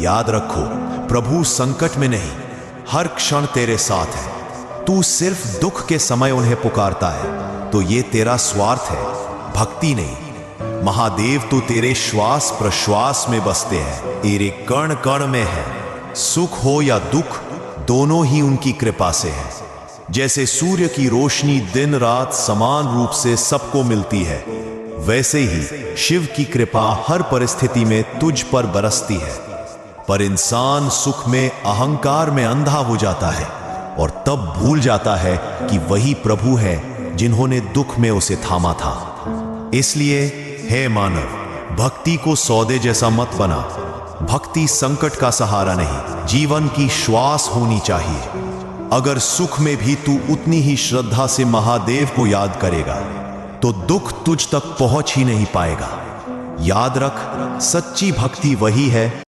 याद रखो, प्रभु संकट में नहीं, हर क्षण तेरे साथ है। तू सिर्फ दुख के समय उन्हें पुकारता है तो ये तेरा स्वार्थ है, भक्ति नहीं। महादेव तो तेरे श्वास प्रश्वास में बसते हैं, तेरे कण कण में है। सुख हो या दुख, दोनों ही उनकी कृपा से है। जैसे सूर्य की रोशनी दिन रात समान रूप से सबको मिलती है, वैसे ही शिव की कृपा हर परिस्थिति में तुझ पर बरसती है। पर इंसान सुख में अहंकार में अंधा हो जाता है और तब भूल जाता है कि वही प्रभु है जिन्होंने दुख में उसे थामा था। इसलिए हे मानव, भक्ति को सौदे जैसा मत बना। भक्ति संकट का सहारा नहीं, जीवन की श्वास होनी चाहिए। अगर सुख में भी तू उतनी ही श्रद्धा से महादेव को याद करेगा तो दुख तुझ तक पहुंच ही नहीं पाएगा। याद रख, सच्ची भक्ति वही है